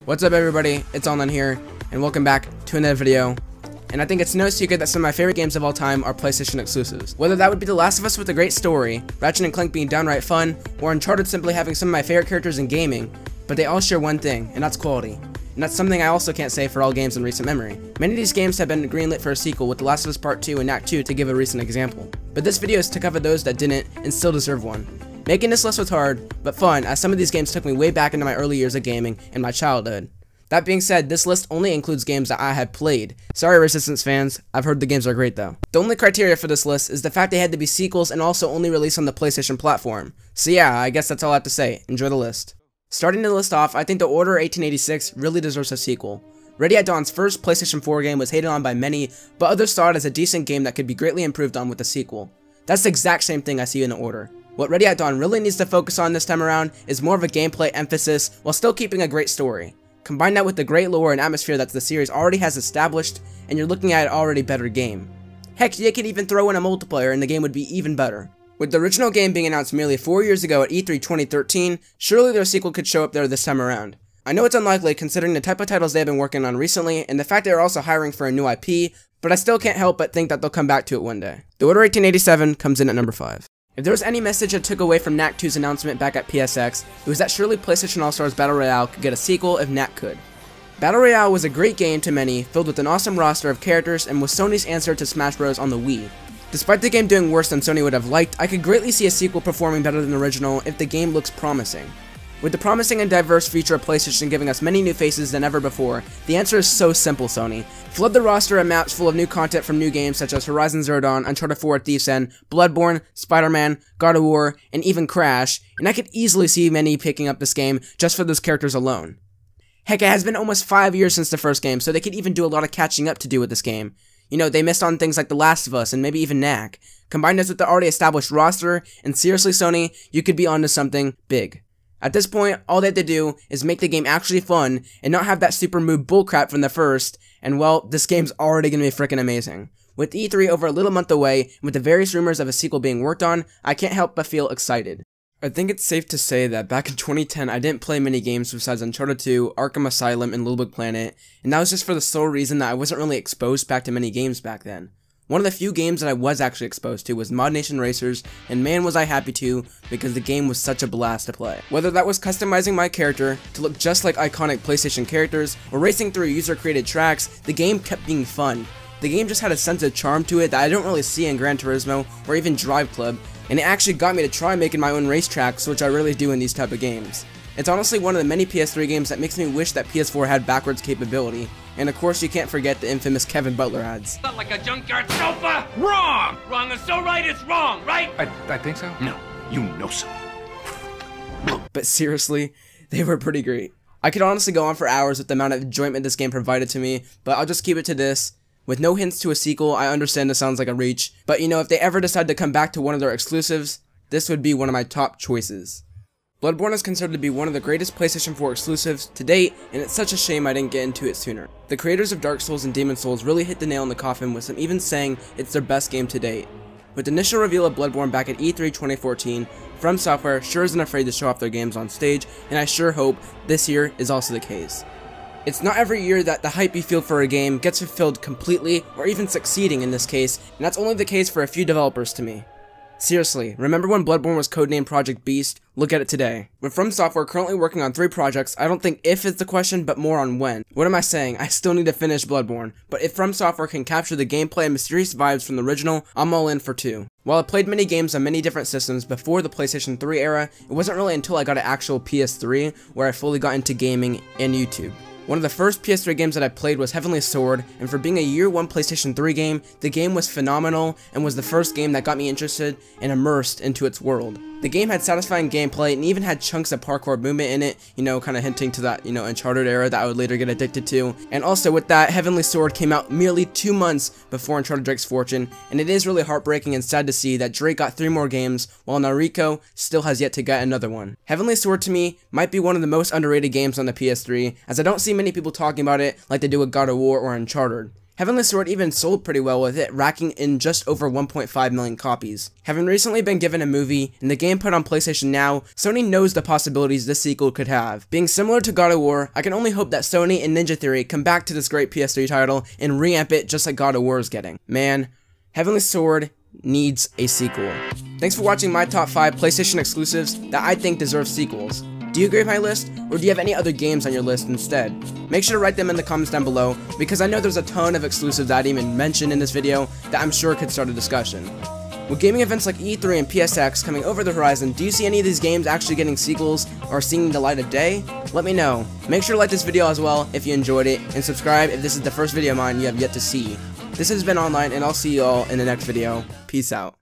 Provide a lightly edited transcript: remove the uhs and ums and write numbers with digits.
What's up everybody, it's Online here, and welcome back to another video. And I think it's no secret that some of my favorite games of all time are PlayStation exclusives. Whether that would be The Last of Us with a great story, Ratchet & Clank being downright fun, or Uncharted simply having some of my favorite characters in gaming, but they all share one thing, and that's quality. And that's something I also can't say for all games in recent memory. Many of these games have been greenlit for a sequel, with The Last of Us Part 2 and Act 2 to give a recent example. But this video is to cover those that didn't, and still deserve one. Making this list was hard, but fun, as some of these games took me way back into my early years of gaming and my childhood. That being said, this list only includes games that I have played. Sorry Resistance fans, I've heard the games are great though. The only criteria for this list is the fact they had to be sequels and also only released on the PlayStation platform. So yeah, I guess that's all I have to say. Enjoy the list. Starting the list off, I think The Order 1886 really deserves a sequel. Ready at Dawn's first PlayStation 4 game was hated on by many, but others saw it as a decent game that could be greatly improved on with a sequel. That's the exact same thing I see in The Order. What Ready at Dawn really needs to focus on this time around is more of a gameplay emphasis while still keeping a great story. Combine that with the great lore and atmosphere that the series already has established, and you're looking at an already better game. Heck, they could even throw in a multiplayer and the game would be even better. With the original game being announced merely 4 years ago at E3 2013, surely their sequel could show up there this time around. I know it's unlikely considering the type of titles they've been working on recently and the fact they're also hiring for a new IP, but I still can't help but think that they'll come back to it one day. The Order 1887 comes in at number 5. If there was any message I took away from Knack 2's announcement back at PSX, it was that surely PlayStation All-Stars Battle Royale could get a sequel if Knack could. Battle Royale was a great game to many, filled with an awesome roster of characters, and was Sony's answer to Smash Bros. On the Wii. Despite the game doing worse than Sony would have liked, I could greatly see a sequel performing better than the original if the game looks promising. With the promising and diverse future of PlayStation giving us many new faces than ever before, the answer is so simple, Sony. Flood the roster of maps full of new content from new games such as Horizon Zero Dawn, Uncharted 4 Thief's End, Bloodborne, Spider-Man, God of War, and even Crash, and I could easily see many picking up this game just for those characters alone. Heck, it has been almost 5 years since the first game, so they could even do a lot of catching up to do with this game. You know, they missed on things like The Last of Us and maybe even Knack. Combine this with the already established roster, and seriously Sony, you could be onto something big. At this point, all they have to do is make the game actually fun, and not have that super mood bullcrap from the first, and well, this game's already gonna be freaking amazing. With E3 over a little month away, and with the various rumors of a sequel being worked on, I can't help but feel excited. I think it's safe to say that back in 2010, I didn't play many games besides Uncharted 2, Arkham Asylum, and LittleBigPlanet, and that was just for the sole reason that I wasn't really exposed back to many games back then. One of the few games that I was actually exposed to was ModNation Racers, and man was I happy to, because the game was such a blast to play. Whether that was customizing my character to look just like iconic PlayStation characters, or racing through user-created tracks, the game kept being fun. The game just had a sense of charm to it that I don't really see in Gran Turismo, or even Drive Club, and it actually got me to try making my own racetracks, which I really do in these type of games. It's honestly one of the many PS3 games that makes me wish that PS4 had backwards capability. And of course you can't forget the infamous Kevin Butler ads. Not like a junkyard sofa! Wrong! Wrong is so right, it's wrong, right? I think so. No, you know so. But seriously, they were pretty great. I could honestly go on for hours with the amount of enjoyment this game provided to me, but I'll just keep it to this. With no hints to a sequel, I understand this sounds like a reach, but you know, if they ever decide to come back to one of their exclusives, this would be one of my top choices. Bloodborne is considered to be one of the greatest PlayStation 4 exclusives to date, and it's such a shame I didn't get into it sooner. The creators of Dark Souls and Demon Souls really hit the nail in the coffin, with some even saying it's their best game to date. With the initial reveal of Bloodborne back at E3 2014, From Software sure isn't afraid to show off their games on stage, and I sure hope this year is also the case. It's not every year that the hype you feel for a game gets fulfilled completely, or even succeeding in this case, and that's only the case for a few developers to me. Seriously, remember when Bloodborne was codenamed Project Beast? Look at it today. With From Software currently working on 3 projects, I don't think if is the question, but more on when. What am I saying? I still need to finish Bloodborne, but if From Software can capture the gameplay and mysterious vibes from the original, I'm all in for 2. While I played many games on many different systems before the PlayStation 3 era, it wasn't really until I got an actual PS3 where I fully got into gaming and YouTube. One of the first PS3 games that I played was Heavenly Sword, and for being a year 1 PlayStation 3 game, the game was phenomenal and was the first game that got me interested and immersed into its world. The game had satisfying gameplay and even had chunks of parkour movement in it, you know, kind of hinting to that, Uncharted era that I would later get addicted to. And also with that, Heavenly Sword came out merely 2 months before Uncharted Drake's Fortune, and it is really heartbreaking and sad to see that Drake got 3 more games, while Nariko still has yet to get another one. Heavenly Sword to me might be one of the most underrated games on the PS3, as I don't see many people talking about it like they do with God of War or Uncharted. Heavenly Sword even sold pretty well, with it racking in just over 1.5 million copies. Having recently been given a movie and the game put on PlayStation Now, Sony knows the possibilities this sequel could have. Being similar to God of War, I can only hope that Sony and Ninja Theory come back to this great PS3 title and reamp it just like God of War is getting. Man, Heavenly Sword needs a sequel. Thanks for watching my top 5 PlayStation exclusives that I think deserve sequels. Do you agree with my list, or do you have any other games on your list instead? Make sure to write them in the comments down below, because I know there's a ton of exclusives that I didn't even mention in this video that I'm sure could start a discussion. With gaming events like E3 and PSX coming over the horizon, do you see any of these games actually getting sequels or seeing the light of day? Let me know. Make sure to like this video as well if you enjoyed it, and subscribe if this is the first video of mine you have yet to see. This has been Online, and I'll see you all in the next video. Peace out.